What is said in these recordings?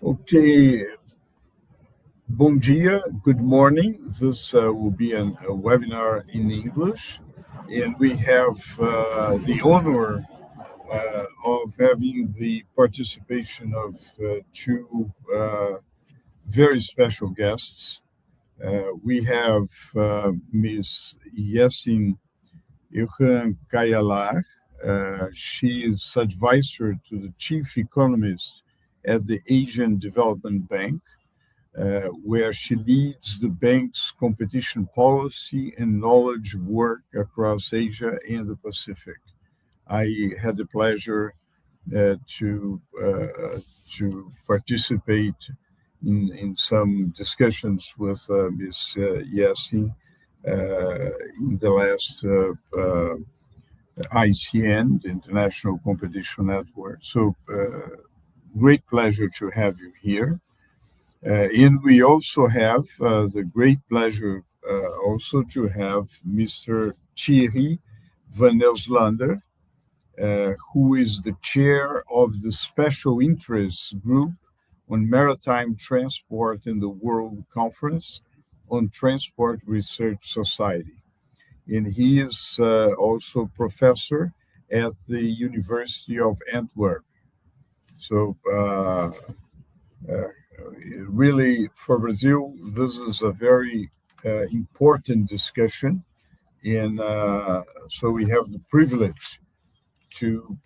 Okay, bom dia, good morning. This will be a webinar in English, and we have the honor of having the participation of two very special guests. We have Ms. Yassin Ilhan Kayalar. She is advisor to the chief economist at the Asian Development Bank, where she leads the bank's competition policy and knowledge work across Asia and the Pacific. I had the pleasure to participate in some discussions with Ms. Yassin in the last ICN, the International Competition Network. So, great pleasure to have you here. And we also have the great pleasure also to have Mr. Thierry Van Elslander, who is the chair of the Special Interests Group on Maritime Transport in the World Conference on Transport Research Society. And he is also professor at the University of Antwerp. So really, for Brazil, this is a very important discussion. And so we have the privilege to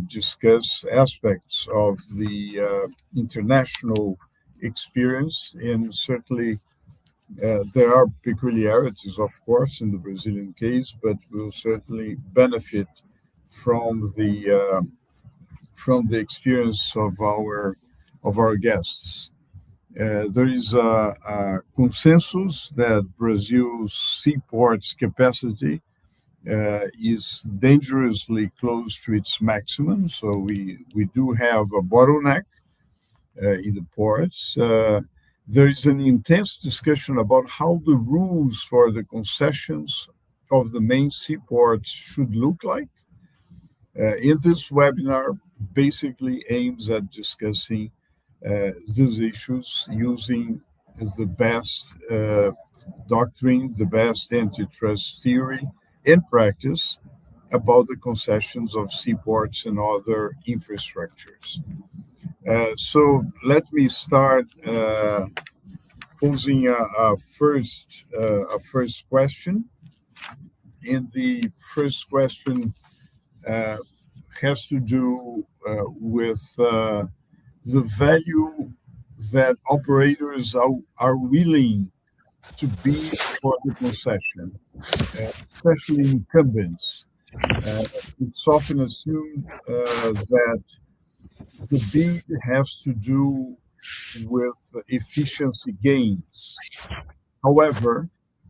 discuss aspects of the international experience. And certainly there are peculiarities, of course, in the Brazilian case, but we'll certainly benefit from the experience of our guests. There is a consensus that Brazil's seaports capacity is dangerously close to its maximum. So we do have a bottleneck in the ports. There is an intense discussion about how the rules for the concessions of the main seaports should look like. In this webinar, basically aims at discussing these issues using the best doctrine, the best antitrust theory and practice about the concessions of seaports and other infrastructures. So let me start posing a first question. And the first question has to do with the value that operators are willing to bid for the concession, especially incumbents. It's often assumed that the bid has to do with efficiency gains. However,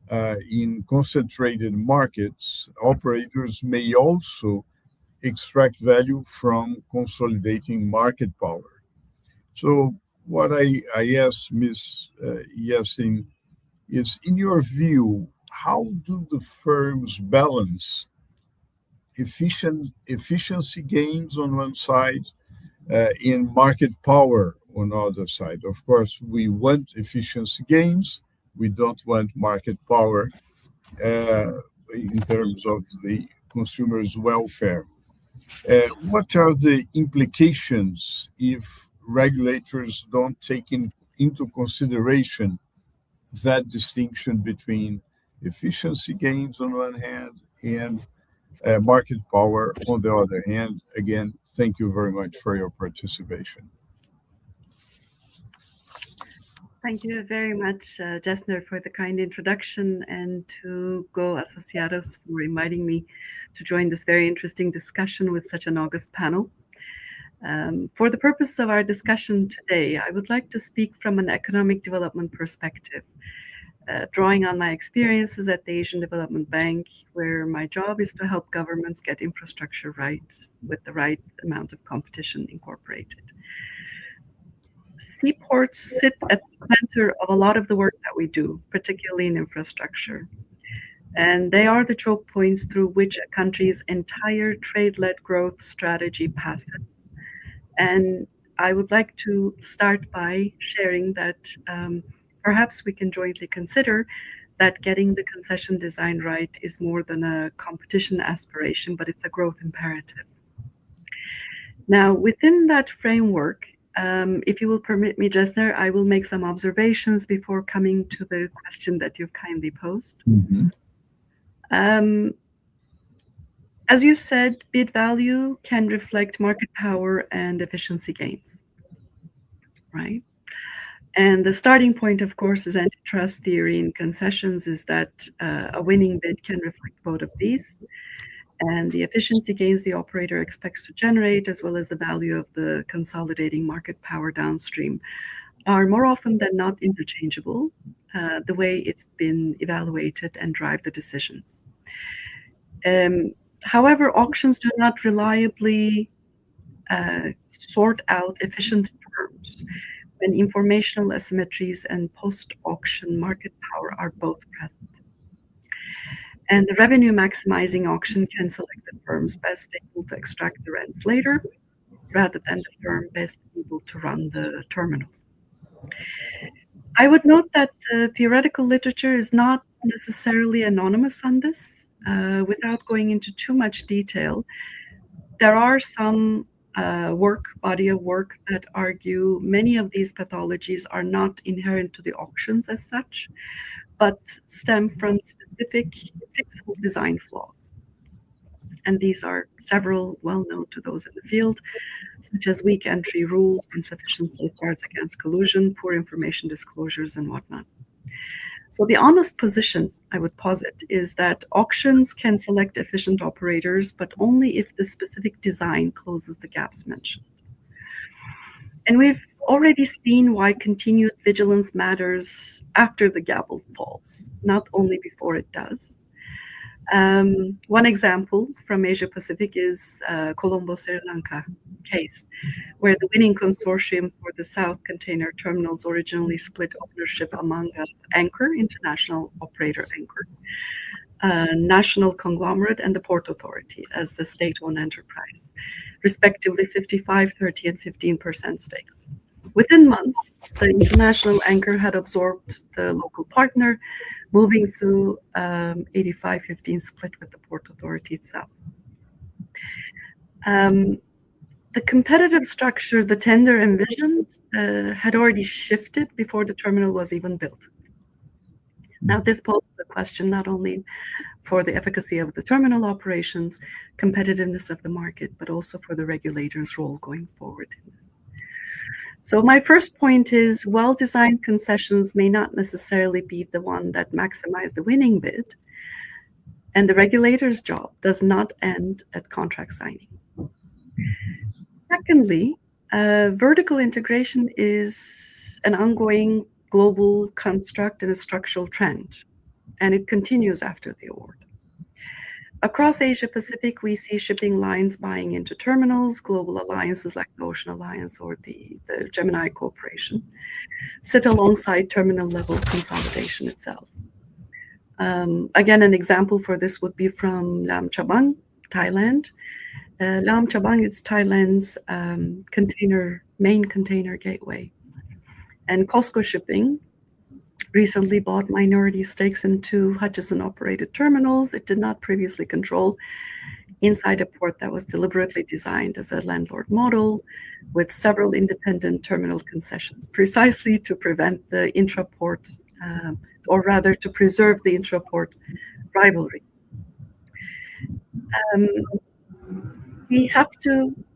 in concentrated markets, operators may also extract value from consolidating market power. So what I ask Ms. Yassin is, in your view, how do the firms balance efficiency gains on one side in market power on the other side? Of course, we want efficiency gains. We don't want market power in terms of the consumer's welfare. What are the implications if regulators don't take into consideration that distinction between efficiency gains on one hand and market power on the other hand? Again, thank you very much for your participation. Thank you very much, Jessner, for the kind introduction, and to Go Asociados for inviting me to join this very interesting discussion with such an august panel. For the purpose of our discussion today, I would like to speak from an economic development perspective, drawing on my experiences at the Asian Development Bank, where my job is to help governments get infrastructure right with the right amount of competition incorporated. Seaports sit at the center of a lot of the work that we do, particularly in infrastructure. And they are the choke points through which a country's entire trade-led growth strategy passes. And I would like to start by sharing that perhaps we can jointly consider that getting the concession design right is more than a competition aspiration, but it's a growth imperative. Now, within that framework, if you will permit me, Jesner, I will make some observations before coming to the question that you've kindly posed. As you said, bid value can reflect market power and efficiency gains, right? And the starting point, of course, is antitrust theory in concessions is that a winning bid can reflect both of these. And the efficiency gains the operator expects to generate, as well as the value of the consolidating market power downstream, are more often than not interchangeable, the way it's been evaluated and drive the decisions. However, auctions do not reliably sort out efficient firms when informational asymmetries and post-auction market power are both present. And the revenue maximizing auction can select the firms best able to extract the rents later, rather than the firm best able to run the terminal. I would note that the theoretical literature is not necessarily anonymous on this. Without going into too much detail, there are some body of work that argue many of these pathologies are not inherent to the auctions as such, but stem from specific fixable design flaws. And these are several well known to those in the field, such as weak entry rules, insufficient safeguards against collusion, poor information disclosures, and whatnot. So the honest position, I would posit, is that auctions can select efficient operators, but only if the specific design closes the gaps mentioned. And we've already seen why continued vigilance matters after the gavel falls, not only before it does. One example from Asia Pacific is Colombo, Sri Lanka case, where the winning consortium for the South Container Terminals originally split ownership among Anchor, international operator Anchor, national conglomerate, and the Port Authority as the state-owned enterprise, respectively 55, 30, and 15% stakes. Within months, the international Anchor had absorbed the local partner, moving through 85-15 split with the Port Authority itself. The competitive structure the tender envisioned had already shifted before the terminal was even built. Now, this poses a question not only for the efficacy of the terminal operations, competitiveness of the market, but also for the regulator's role going forward in this. So my first point is, well-designed concessions may not necessarily be the one that maximize the winning bid, and the regulator's job does not end at contract signing. Secondly, vertical integration is an ongoing global construct and a structural trend, and it continues after the award. Across Asia Pacific, we see shipping lines buying into terminals, global alliances like the Ocean Alliance or the Gemini Corporation sit alongside terminal level consolidation itself. Again, an example for this would be from Lam Chabang, Thailand. Lam Chabang is Thailand's main container gateway. And COSCO Shipping recently bought minority stakes into Hutchison-operated terminals it did not previously control inside a port that was deliberately designed as a landlord model with several independent terminal concessions, precisely to prevent the intra-port, or rather to preserve the intra-port rivalry.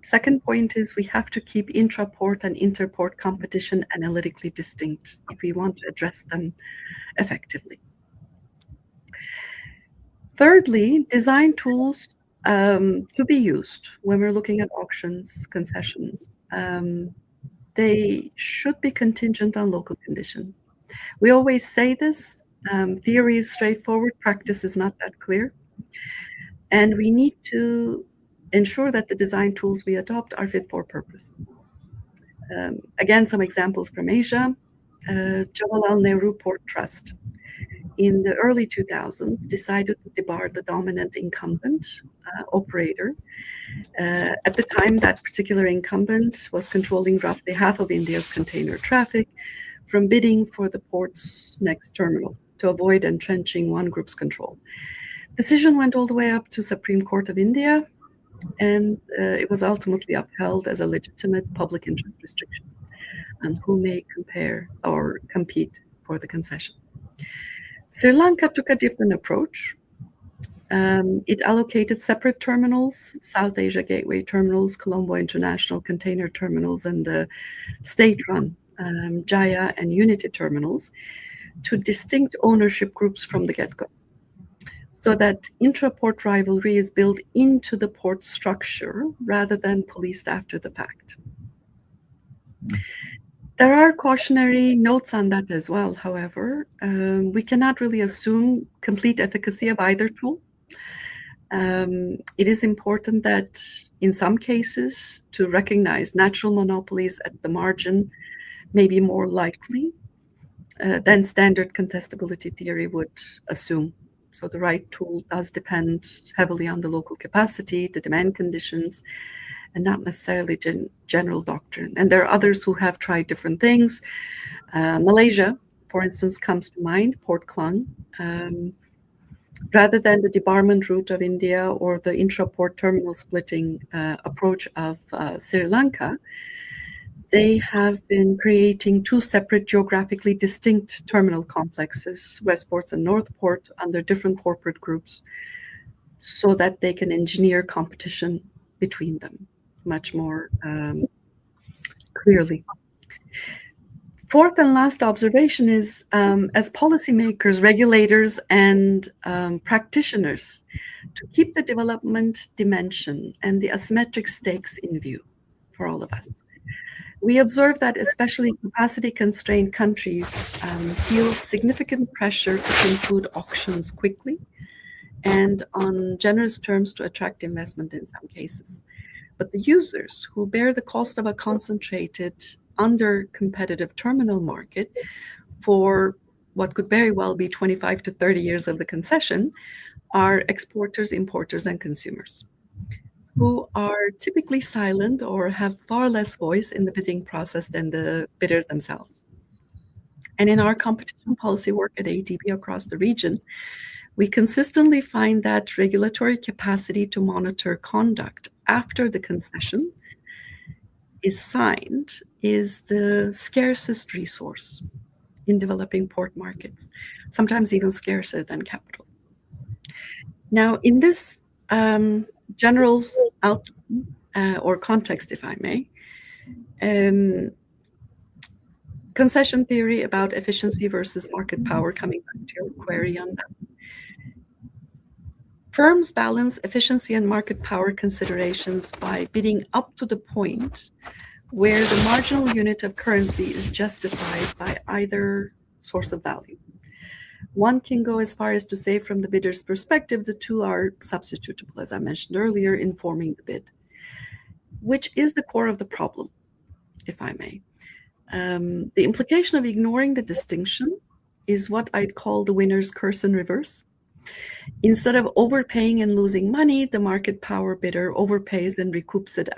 Second point is we have to keep intra-port and interport competition analytically distinct if we want to address them effectively. Thirdly, design tools to be used when we're looking at auctions, concessions. They should be contingent on local conditions. We always say this, theory is straightforward, practice is not that clear. And we need to ensure that the design tools we adopt are fit for purpose. Again, some examples from Asia. Jawaharlal Nehru Port Trust in the early 2000s decided to debar the dominant incumbent operator. At the time, that particular incumbent was controlling roughly half of India's container traffic from bidding for the port's next terminal to avoid entrenching one group's control. Decision went all the way up to Supreme Court of India, and it was ultimately upheld as a legitimate public interest restriction on who may compare or compete for the concession. Sri Lanka took a different approach. It allocated separate terminals, South Asia Gateway terminals, Colombo International Container Terminals, and the state-run Jaya and Unity terminals to distinct ownership groups from the get-go, so that intra-port rivalry is built into the port structure rather than policed after the fact. There are cautionary notes on that as well, however. We cannot really assume complete efficacy of either tool. It is important that in some cases to recognize natural monopolies at the margin may be more likely than standard contestability theory would assume. So the right tool does depend heavily on the local capacity, the demand conditions, and not necessarily general doctrine. And there are others who have tried different things. Malaysia, for instance, comes to mind, Port Klang. Rather than the debarment route of India or the intra-port terminal splitting approach of Sri Lanka, they have been creating two separate geographically distinct terminal complexes, Westports and Northport, under different corporate groups, so that they can engineer competition between them much more clearly. Fourth and last observation is, as policymakers, regulators, and practitioners, to keep the development dimension and the asymmetric stakes in view for all of us. We observe that especially capacity-constrained countries feel significant pressure to conclude auctions quickly and on generous terms to attract investment in some cases. But the users who bear the cost of a concentrated, under-competitive terminal market for what could very well be 25 to 30 years of the concession are exporters, importers, and consumers, who are typically silent or have far less voice in the bidding process than the bidders themselves. And in our competition policy work at ADB across the region, we consistently find that regulatory capacity to monitor conduct after the concession is signed is the scarcest resource in developing port markets, sometimes even scarcer than capital. Now, in this general outline or context, if I may, concession theory about efficiency versus market power, coming back to your query on that. Firms balance efficiency and market power considerations by bidding up to the point where the marginal unit of currency is justified by either source of value. One can go as far as to say, from the bidder's perspective, the two are substitutable, as I mentioned earlier, in forming the bid, which is the core of the problem, if I may. The implication of ignoring the distinction is what I'd call the winner's curse in reverse. Instead of overpaying and losing money, the market power bidder overpays and recoups it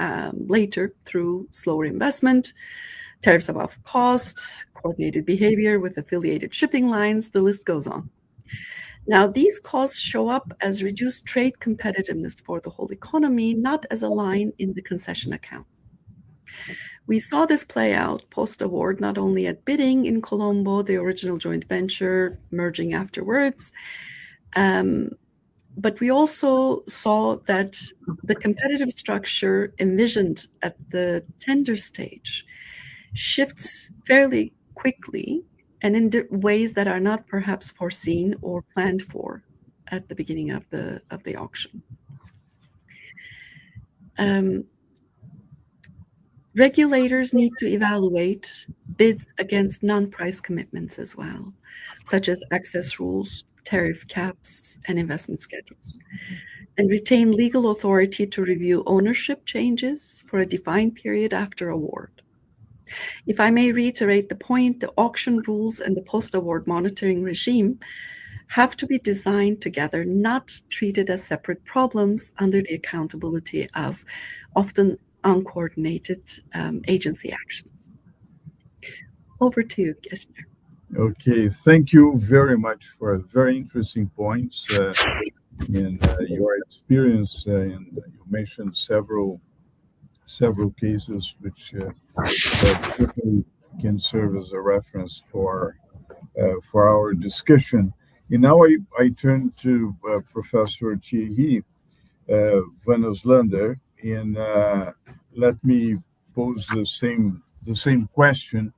later through slower investment, tariffs above cost, coordinated behavior with affiliated shipping lines, the list goes on. Now, these costs show up as reduced trade competitiveness for the whole economy, not as a line in the concession accounts. We saw this play out post-award, not only at bidding in Colombo, the original joint venture merging afterwards, but we also saw that the competitive structure envisioned at the tender stage shifts fairly quickly and in ways that are not perhaps foreseen or planned for at the beginning of the auction. Regulators need to evaluate bids against non-price commitments as well, such as access rules, tariff caps, and investment schedules, and retain legal authority to review ownership changes for a defined period after award. If I may reiterate the point, the auction rules and the post-award monitoring regime have to be designed together, not treated as separate problems under the accountability of often uncoordinated agency actions. Over to you, Gessner. Okay, thank you very much for very interesting points in your experience. And you mentioned several cases which certainly can serve as a reference for our discussion. And now I turn to Professor Thierry Van Oslander, and let me pose the same question.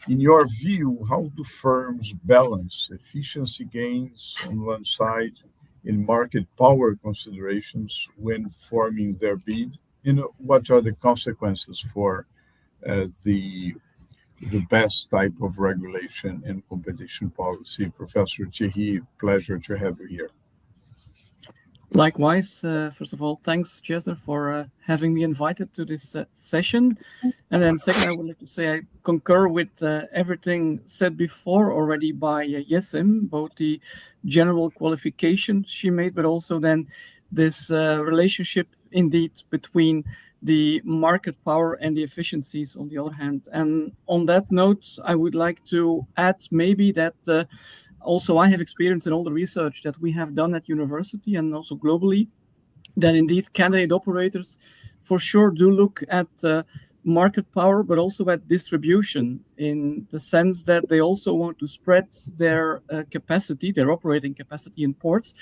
In your view, how do firms balance efficiency gains on one side and market power considerations when forming their bid? And what are the consequences for the best type of regulation and competition policy? Professor Thierry, pleasure to have you here. Likewise, first of all, thanks, Chester, for having me invited to this session. And then second, I would like to say I concur with everything said before already by Yesim, both the general qualification she made, but also then this relationship indeed between the market power and the efficiencies on the other hand. And on that note, I would like to add maybe that also I have experience in all the research that we have done at university and also globally, that indeed candidate operators for sure do look at market power, but also at distribution, in the sense that they also want to spread their capacity, their operating capacity in ports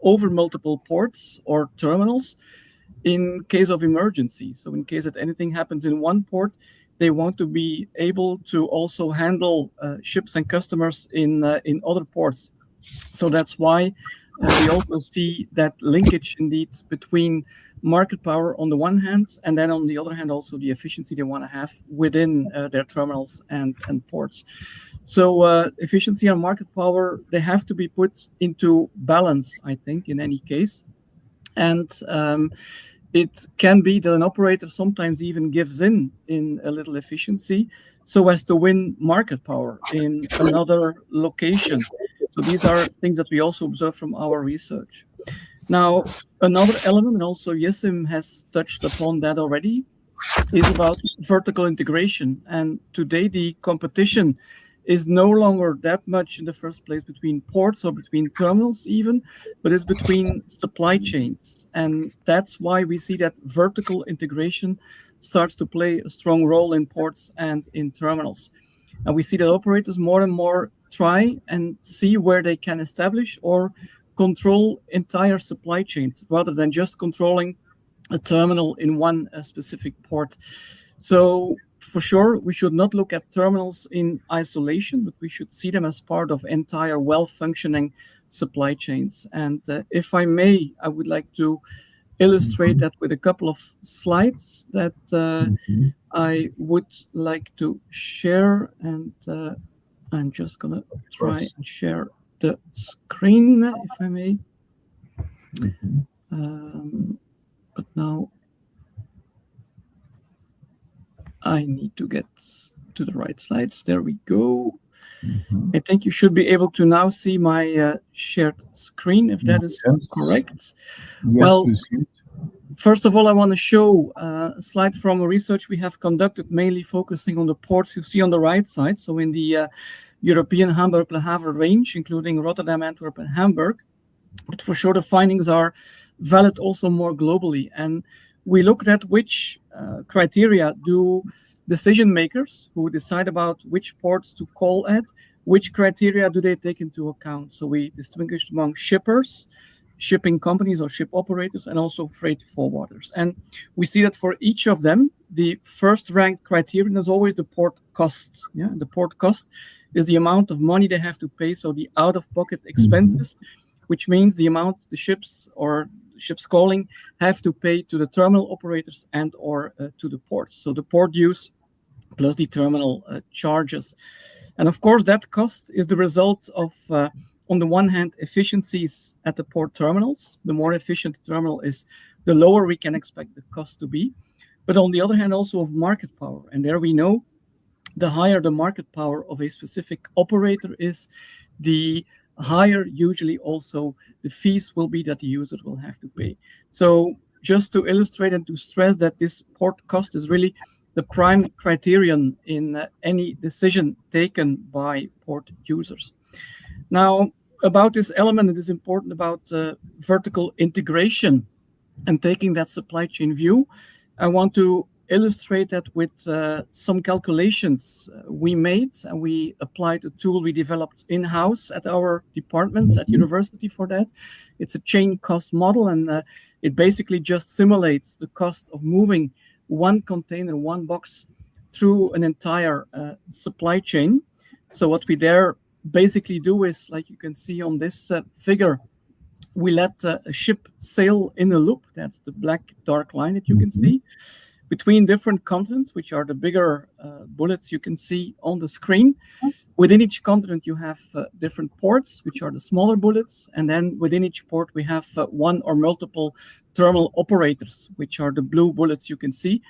over multiple ports or terminals in case of emergency. So in case that anything happens in one port, they want to be able to also handle ships and customers in other ports. So that's why we also see that linkage indeed between market power on the one hand, and then on the other hand also the efficiency they want to have within their terminals and ports. So efficiency and market power, they have to be put into balance, I think, in any case. And it can be that an operator sometimes even gives in a little efficiency so as to win market power in another location. So these are things that we also observe from our research. Now, another element, and also Yesim has touched upon that already, is about vertical integration. And today the competition is no longer that much in the first place between ports or between terminals even, but it's between supply chains. And that's why we see that vertical integration starts to play a strong role in ports and in terminals. And we see that operators more and more try and see where they can establish or control entire supply chains rather than just controlling a terminal in one specific port. So for sure, we should not look at terminals in isolation, but we should see them as part of entire well-functioning supply chains. And if I may, I would like to illustrate that with a couple of slides that I would like to share. And I'm just going to try and share the screen, if I may. But now I need to get to the right slides. There we go. I think you should be able to now see my shared screen, if that is correct. Yes, well, we see it. First of all, I want to show a slide from a research we have conducted, mainly focusing on the ports you see on the right side. So in the European Hamburg-Le Havre range, including Rotterdam, Antwerp, and Hamburg. But for sure, the findings are valid also more globally. And we looked at which criteria do decision makers who decide about which ports to call at, which criteria do they take into account. So we distinguished among shippers, shipping companies or ship operators, and also freight forwarders. And we see that for each of them, the first ranked criterion is always the port cost. Yeah, the port cost is the amount of money they have to pay, so the out-of-pocket expenses, which means the amount the ships or ships calling have to pay to the terminal operators and or to the ports. So the port use plus the terminal charges. And of course, that cost is the result of, on the one hand, efficiencies at the port terminals. The more efficient the terminal is, the lower we can expect the cost to be. But on the other hand, also of market power. And there we know the higher the market power of a specific operator is, the higher usually also the fees will be that the user will have to pay. So just to illustrate and to stress that this port cost is really the prime criterion in any decision taken by port users. Now, about this element, it is important about vertical integration and taking that supply chain view. I want to illustrate that with some calculations we made, and we applied a tool we developed in-house at our department at university for that. It's a chain cost model, and it basically just simulates the cost of moving one container, one box through an entire supply chain. So what we there basically do is, like you can see on this figure, we let a ship sail in a loop. That's the black dark line that you can see between different continents, which are the bigger bullets you can see on the screen. Within each continent, you have different ports, which are the smaller bullets. And then within each port, we have one or multiple terminal operators, which are the blue bullets you can see.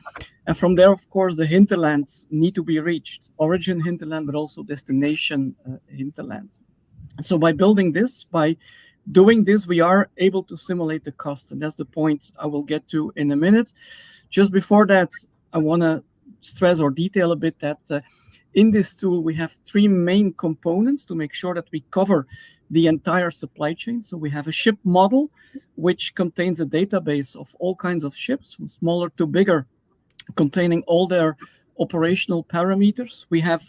And from there, of course, the hinterlands need to be reached, origin hinterland, but also destination hinterland. So by building this, by doing this, we are able to simulate the cost. And that's the point I will get to in a minute. Just before that, I want to stress or detail a bit that in this tool, we have three main components to make sure that we cover the entire supply chain. So we have a ship model, which contains a database of all kinds of ships, from smaller to bigger, containing all their operational parameters. We have,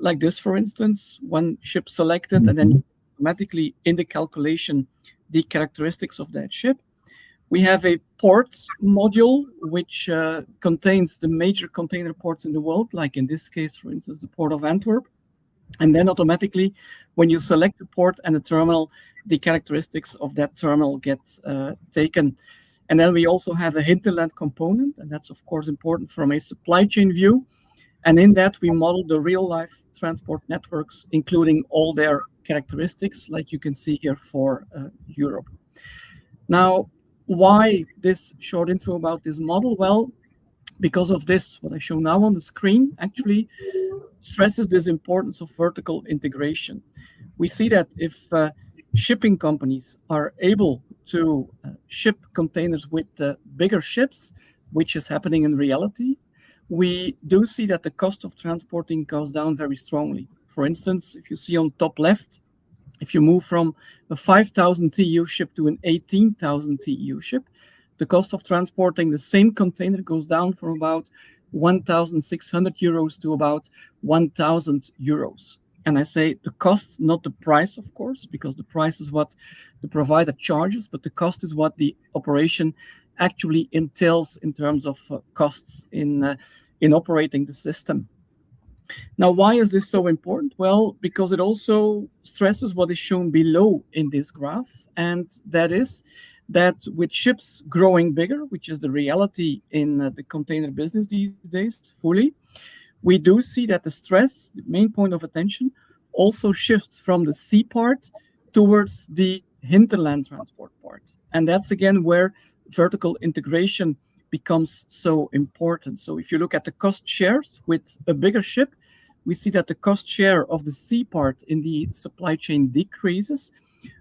like this, for instance, one ship selected, and then automatically in the calculation, the characteristics of that ship. We have a port module, which contains the major container ports in the world, like in this case, for instance, the port of Antwerp. And then automatically, when you select a port and a terminal, the characteristics of that terminal get taken. And then we also have a hinterland component, and that's, of course, important from a supply chain view. And in that, we model the real-life transport networks, including all their characteristics, like you can see here for Europe. Now, why this short intro about this model? Well, because of this, what I show now on the screen actually stresses this importance of vertical integration. We see that if shipping companies are able to ship containers with bigger ships, which is happening in reality, we do see that the cost of transporting goes down very strongly. For instance, if you see on top left, if you move from a 5,000 TEU ship to an 18,000 TEU ship, the cost of transporting the same container goes down from about 1,600 euros to about 1,000 euros. And I say the cost, not the price, of course, because the price is what the provider charges, but the cost is what the operation actually entails in terms of costs in operating the system. Now, why is this so important? Well, because it also stresses what is shown below in this graph, and that is that with ships growing bigger, which is the reality in the container business these days fully, we do see that the stress, the main point of attention, also shifts from the sea part towards the hinterland transport part. And that's again where vertical integration becomes so important. So if you look at the cost shares with a bigger ship, we see that the cost share of the sea part in the supply chain decreases,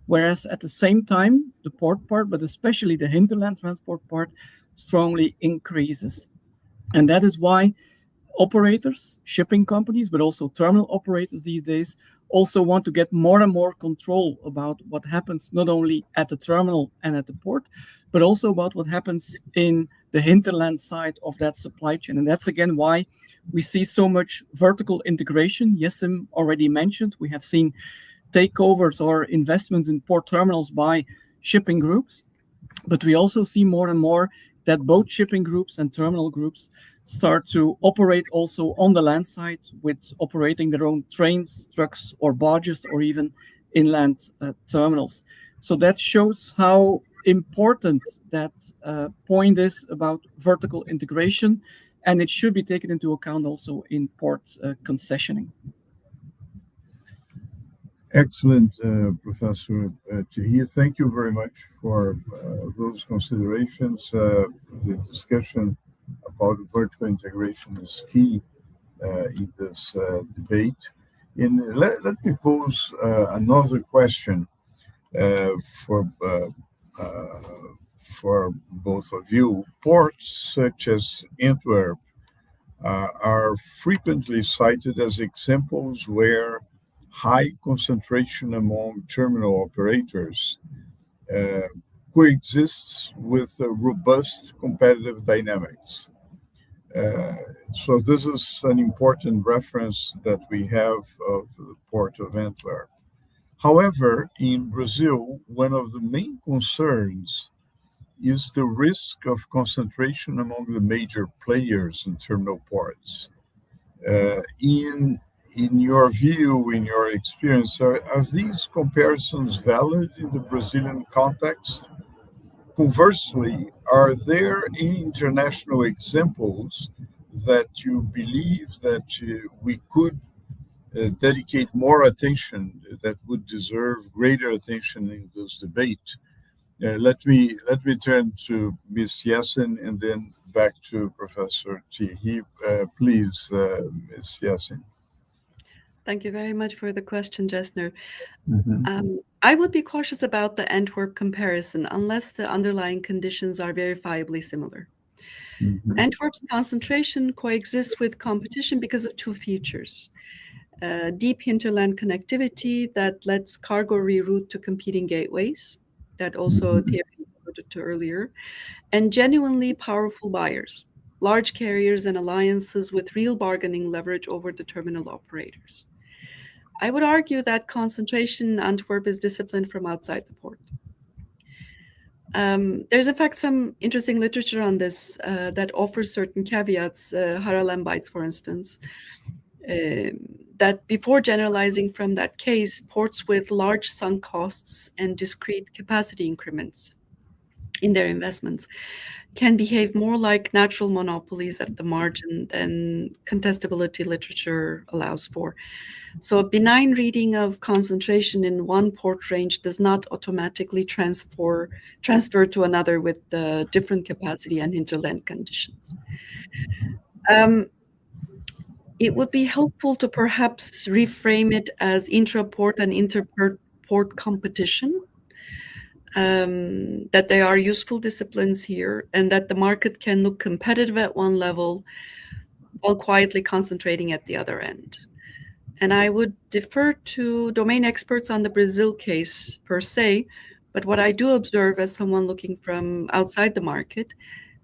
whereas at the same time, the port part, but especially the hinterland transport part, strongly increases. And that is why operators, shipping companies, but also terminal operators these days also want to get more and more control about what happens not only at the terminal and at the port, but also about what happens in the hinterland side of that supply chain. And that's again why we see so much vertical integration. Jessim already mentioned, we have seen takeovers or investments in port terminals by shipping groups, but we also see more and more that both shipping groups and terminal groups start to operate also on the land side with operating their own trains, trucks, or barges, or even inland terminals. So that shows how important that point is about vertical integration, and it should be taken into account also in port concessioning. Excellent, Professor Tahir. Thank you very much for those considerations. The discussion about vertical integration is key in this debate. Let me pose another question uh, for uh, uh, for both of you. Ports such as Antwerp are frequently cited as examples where high concentration among terminal operators uh, coexists with robust competitive dynamics. Uh, so this is an important reference that we have of the port of Antwerp. However, in Brazil, one of the main concerns is the risk of concentration among the major players in terminal ports. In your view, in your experience, are these comparisons valid in the Brazilian context? Conversely, are there any international examples that you believe that we could dedicate more attention, that would deserve greater attention in this debate? Let me turn to Ms. Yesin and then back to Professor Thierry. Please, Ms. Yesin. Thank you very much for the question, Jessner. Mhm. I would be cautious about the Antwerp comparison unless the underlying conditions are verifiably similar. Mhm. Antwerp's concentration coexists with competition because of two features. Deep hinterland connectivity that lets cargo reroute to competing gateways, that also Mhm. Thierry alluded to earlier, and genuinely powerful buyers, large carriers and alliances with real bargaining leverage over the terminal operators. I would argue that concentration in Antwerp is disciplined from outside the port. There's in fact some interesting literature on this that offers certain caveats, Haralembites, for instance, that before generalizing from that case, ports with large sunk costs and discrete capacity increments in their investments can behave more like natural monopolies at the margin than contestability literature allows for. So a benign reading of concentration in one port range does not automatically transfer to another with different capacity and hinterland conditions. Um, it would be helpful to perhaps reframe it as intra-port and inter-port competition, that they are useful disciplines here, and that the market can look competitive at one level while quietly concentrating at the other end. And I would defer to domain experts on the Brazil case per se, but what I do observe as someone looking from outside the market,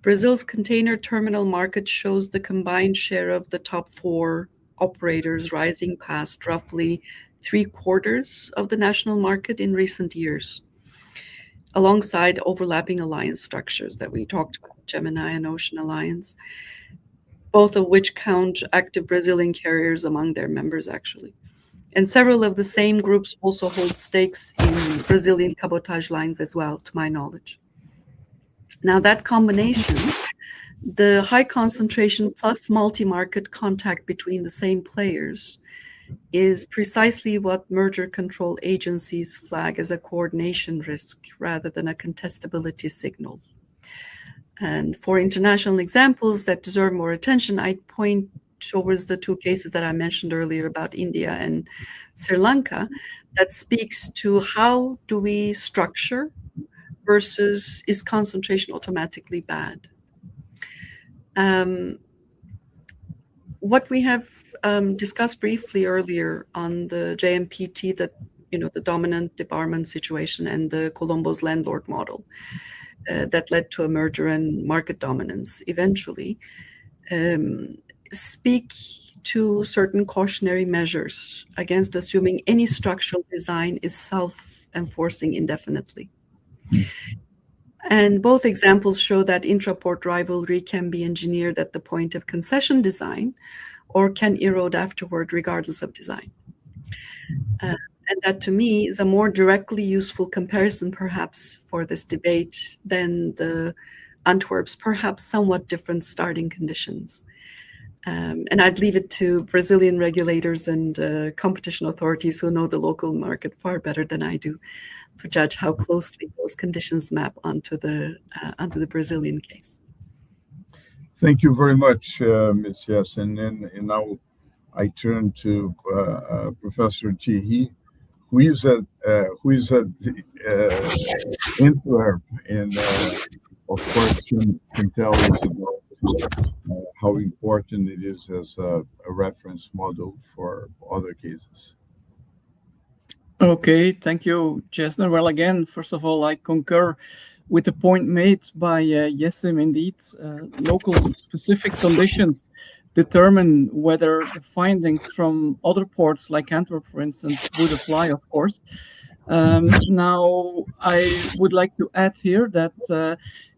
Brazil's container terminal market shows the combined share of the top four operators rising past roughly three-quarters of the national market in recent years, alongside overlapping alliance structures that we talked about, Gemini and Ocean Alliance, both of which count active Brazilian carriers among their members, actually. And several of the same groups also hold stakes in Brazilian cabotage lines as well, to my knowledge. Now, that combination, the high concentration plus multi-market contact between the same players, is precisely what merger control agencies flag as a coordination risk rather than a contestability signal. And for international examples that deserve more attention, I'd point towards the two cases that I mentioned earlier about India and Sri Lanka that speaks to how do we structure versus is concentration automatically bad. What we have discussed briefly earlier on the JMPT, that the dominant debarment situation and the Colombo's landlord model that led to a merger and market dominance eventually, speak to certain cautionary measures against assuming any structural design is self-enforcing indefinitely. And both examples show that intraport rivalry can be engineered at the point of concession design or can erode afterward regardless of design. And that, to me, is a more directly useful comparison, perhaps, for this debate than the Antwerp's perhaps somewhat different starting conditions. And I'd leave it to Brazilian regulators and competition authorities who know the local market far better than I do to judge how closely those conditions map onto the Brazilian case. Thank you very much, Ms. Yesin. And now I turn to Professor Thierry, who is at Antwerp, and of course can tell us about how important it is as a reference model for other cases. Okay, thank you, Chesner. Well, again, first of all, I concur with the point made by Yesim. Indeed, local specific conditions determine whether the findings from other ports, like Antwerp, for instance, would apply, of course. Now, I would like to add here that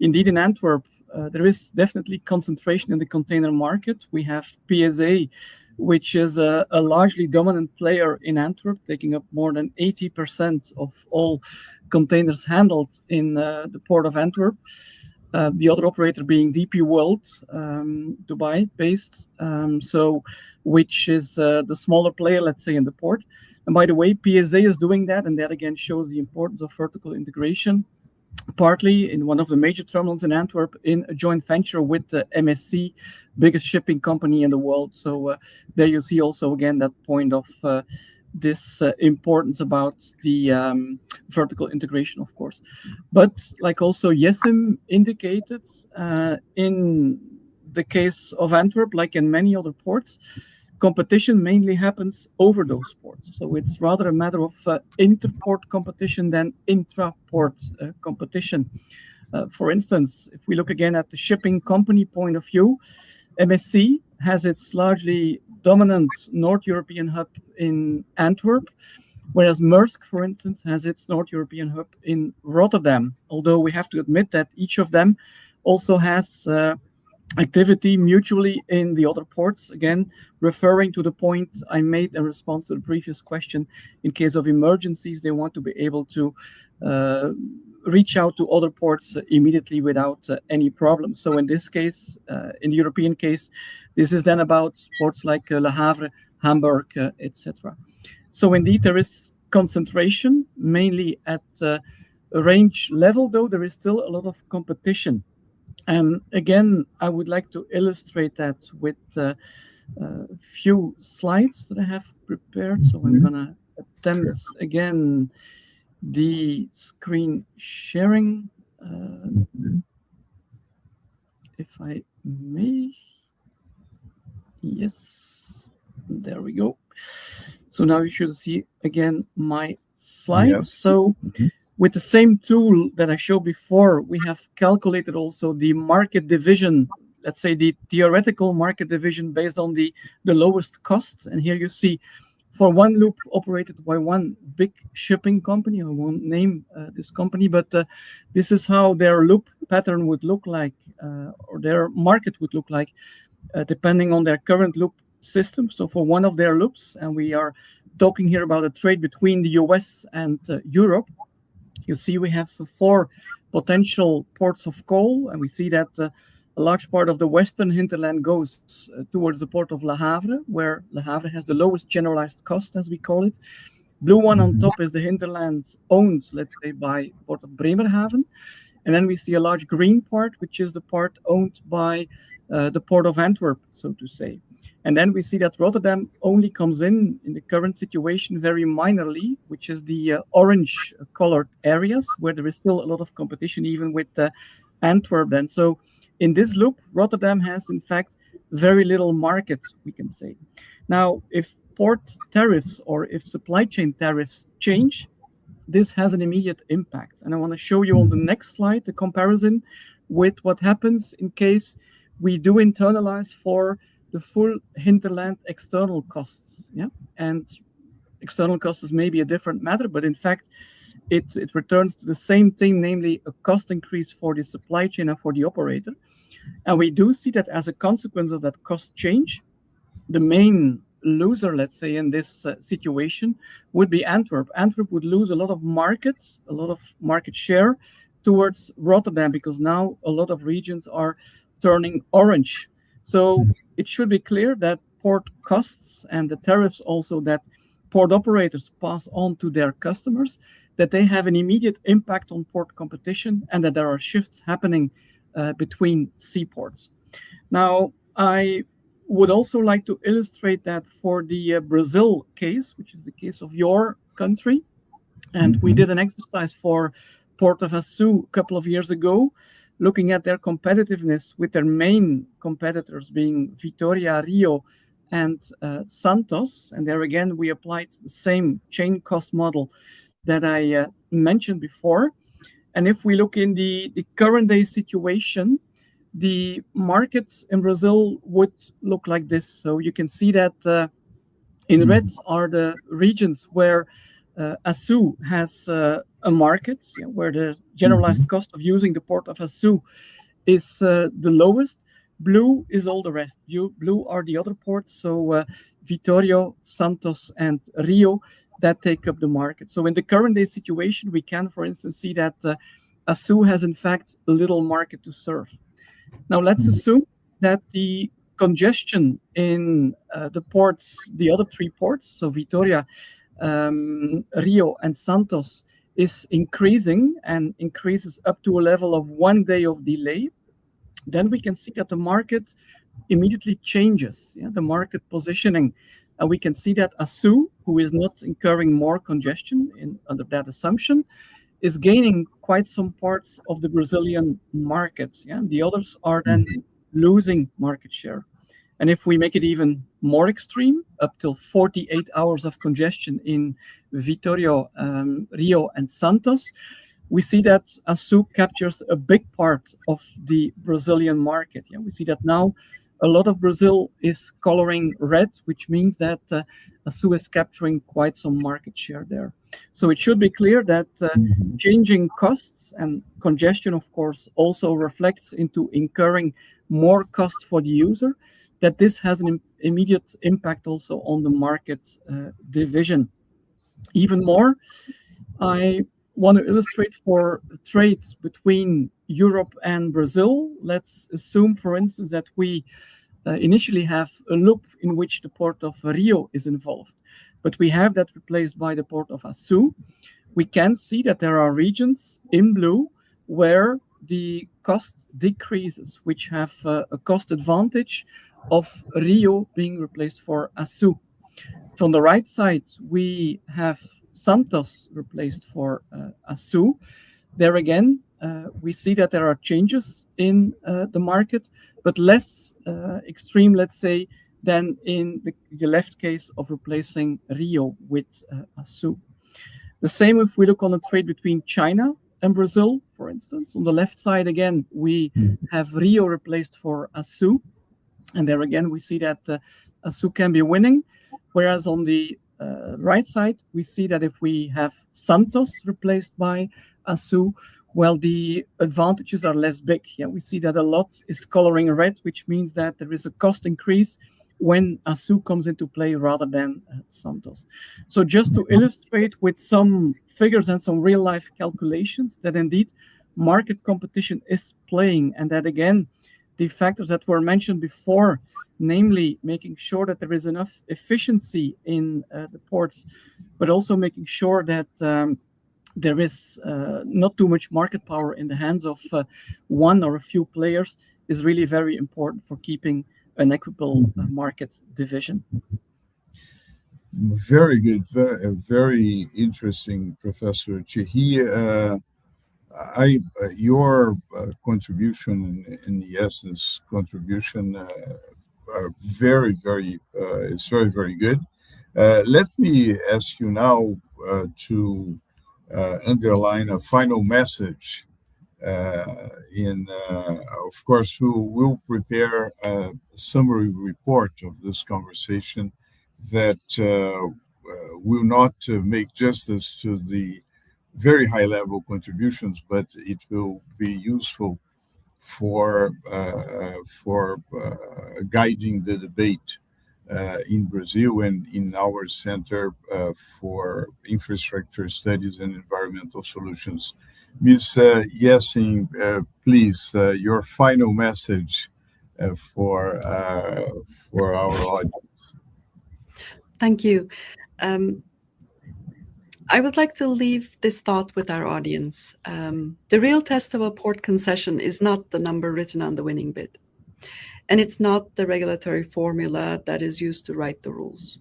indeed in Antwerp, there is definitely concentration in the container market. We have PSA, which is a largely dominant player in Antwerp, taking up more than 80% of all containers handled in the port of Antwerp. The other operator being DP World, Dubai-based, which is the smaller player, let's say, in the port. And by the way, PSA is doing that, and that again shows the importance of vertical integration, partly in one of the major terminals in Antwerp in a joint venture with the MSC, biggest shipping company in the world. So there you see also again that point of this importance about the vertical integration, of course. But like also Yesim indicated, in the case of Antwerp, like in many other ports, competition mainly happens over those ports. So it's rather a matter of interport competition than intra-port competition. For instance, if we look again at the shipping company point of view, MSC has its largely dominant North European hub in Antwerp, whereas Maersk, for instance, has its North European hub in Rotterdam. Although we have to admit that each of them also has activity mutually in the other ports, again referring to the point I made in response to the previous question. In case of emergencies, they want to be able to reach out to other ports immediately without any problem. So in this case, in the European case, this is then about ports like Le Havre, Hamburg, etc. So indeed there is concentration mainly at range level, though there is still a lot of competition. And again, I would like to illustrate that with a few slides that I have prepared. So I'm going to attempt again the screen sharing, if I may. Yes, there we go. So now you should see again my slides. Yes. So with the same tool that I showed before, we have calculated also the market division, let's say the theoretical market division based on the lowest cost. And here you see for one loop operated by one big shipping company, I won't name this company, but this is how their loop pattern would look like, or their market would look like, depending on their current loop system. So for one of their loops, and we are talking here about a trade between the US and Europe, you see we have 4 potential ports of call, and we see that a large part of the western hinterland goes towards the port of Le Havre, where Le Havre has the lowest generalized cost, as we call it. Blue one on top is the hinterland owned, let's say, by Port of Bremerhaven. And then we see a large green part, which is the part owned by the Port of Antwerp, so to say. And then we see that Rotterdam only comes in the current situation very minorly, which is the orange colored areas where there is still a lot of competition, even with Antwerp. And so in this loop, Rotterdam has, in fact, very little market, we can say. Now, if port tariffs or if supply chain tariffs change, this has an immediate impact. And I want to show you on the next slide the comparison with what happens in case we do internalize for the full hinterland external costs. Yeah, and external costs is maybe a different matter, but in fact, it returns to the same thing, namely a cost increase for the supply chain and for the operator. And we do see that as a consequence of that cost change, the main loser, let's say, in this situation would be Antwerp. Antwerp would lose a lot of markets, a lot of market share towards Rotterdam, because now a lot of regions are turning orange. So it should be clear that port costs and the tariffs also that port operators pass on to their customers, that they have an immediate impact on port competition, and that there are shifts happening between seaports. Now, I would also like to illustrate that for the Brazil case, which is the case of your country. And we did an exercise for Port of Açu a couple of years ago, looking at their competitiveness with their main competitors being Vitória, Rio, and Santos. And there again, we applied the same chain cost model that I mentioned before. And if we look in the current day situation, the market in Brazil would look like this. So you can see that in red are the regions where Açu has a market, where the generalized cost of using the port of Açu is the lowest. Blue is all the rest. Blue are the other ports, so Vitória, Santos, and Rio, that take up the market. So in the current day situation, we can, for instance, see that Açu has in fact a little market to serve. Now let's assume that the congestion in the ports, the other three ports, so Vitória, Rio, and Santos, is increasing and increases up to a level of 1 day of delay. Then we can see that the market immediately changes, the market positioning. And we can see that Açu, who is not incurring more congestion under that assumption, is gaining quite some parts of the Brazilian market. The others are then losing market share. And if we make it even more extreme, up till 48 hours of congestion in Vitória, Rio, and Santos, we see that Açu captures a big part of the Brazilian market. We see that now a lot of Brazil is coloring red, which means that Açu is capturing quite some market share there. So it should be clear that changing costs and congestion, of course, also reflects into incurring more cost for the user, that this has an immediate impact also on the market division. Even more, I want to illustrate for trades between Europe and Brazil. Let's assume, for instance, that we initially have a loop in which the port of Rio is involved, but we have that replaced by the port of Açu. We can see that there are regions in blue where the cost decreases, which have a cost advantage of Rio being replaced for Açu. From the right side, we have Santos replaced for Açu. There again, we see that there are changes in the market, but less extreme, let's say, than in the left case of replacing Rio with Açu. The same if we look on a trade between China and Brazil, for instance. On the left side, again, we have Rio replaced for Açu. And there again, we see that Açu can be winning. Whereas on the right side, we see that if we have Santos replaced by Açu, well, the advantages are less big. We see that a lot is coloring red, which means that there is a cost increase when Açu comes into play rather than Santos. So just to illustrate with some figures and some real-life calculations that indeed market competition is playing, and that again, the factors that were mentioned before, namely making sure that there is enough efficiency in the ports, but also making sure that there is not too much market power in the hands of one or a few players, is really very important for keeping an equitable market division. Very good, very interesting, Professor Thierry. Your contribution, in the essence, contribution are very, very, it's very, very good. Let me ask you now to underline a final message. Of course, we'll prepare a summary report of this conversation that will not make justice to the very high-level contributions, but it will be useful for guiding the debate in Brazil and in our Center for Infrastructure Studies and Environmental Solutions. Ms. Yessing, please, your final message for our audience. Thank you. I would like to leave this thought with our audience. The real test of a port concession is not the number written on the winning bid. And it's not the regulatory formula that is used to write the rules.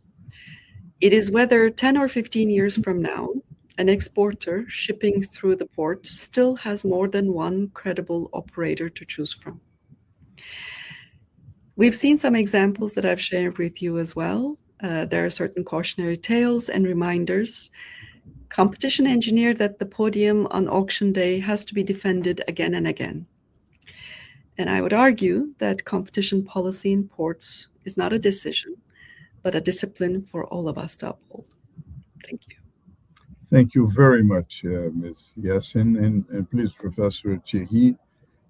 It is whether 10 or 15 years from now, an exporter shipping through the port still has more than one credible operator to choose from. We've seen some examples that I've shared with you as well. There are certain cautionary tales and reminders. Competition engineered at the podium on auction day has to be defended again and again. And I would argue that competition policy in ports is not a decision, but a discipline for all of us to uphold. Thank you. Thank you very much, Ms. Yassin. And please, Professor Thierry,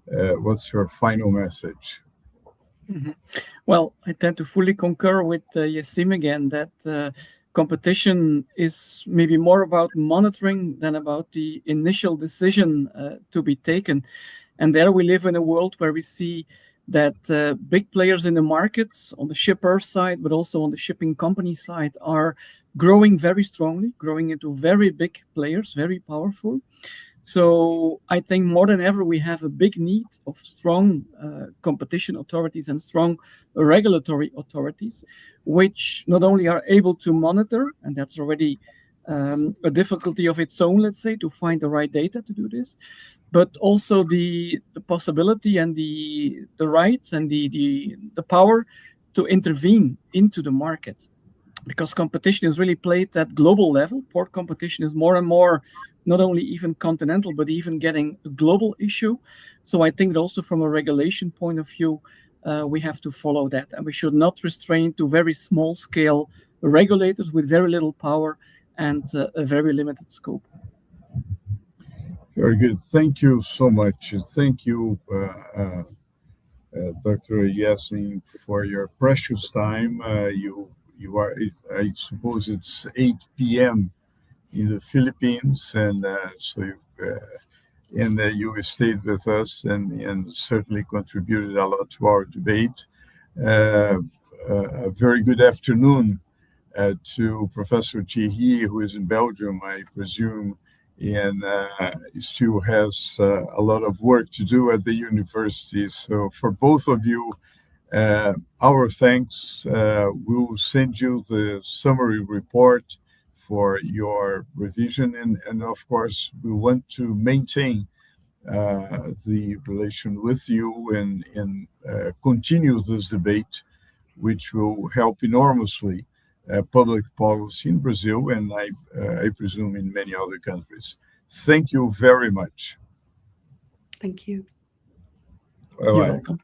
what's your final message? Mm-hmm. Well, I tend to fully concur with Yassim again that competition is maybe more about monitoring than about the initial decision to be taken. And there we live in a world where we see that big players in the markets on the shipper side, but also on the shipping company side, are growing very strongly, growing into very big players, very powerful. So I think more than ever, we have a big need of strong competition authorities and strong regulatory authorities, which not only are able to monitor, and that's already a difficulty of its own, let's say, to find the right data to do this, but also the possibility and the rights and the power to intervene into the market. Because competition is really played at global level. Port competition is more and more not only even continental, but even getting a global issue. So I think that also from a regulation point of view, we have to follow that. And we should not restrain to very small scale regulators with very little power and a very limited scope. Very good. Thank you so much. Thank you, Dr. Yassin, for your precious time. You are, I suppose it's 8 p.m. in the Philippines, and you stayed with us and certainly contributed a lot to our debate. A very good afternoon to Professor Thierry, who is in Belgium, I presume, and still has a lot of work to do at the university. So for both of you, our thanks. We'll send you the summary report for your revision, and of course, we want to maintain the relation with you and continue this debate, which will help enormously public policy in Brazil and I presume in many other countries. Thank you very much. Thank you. You're welcome.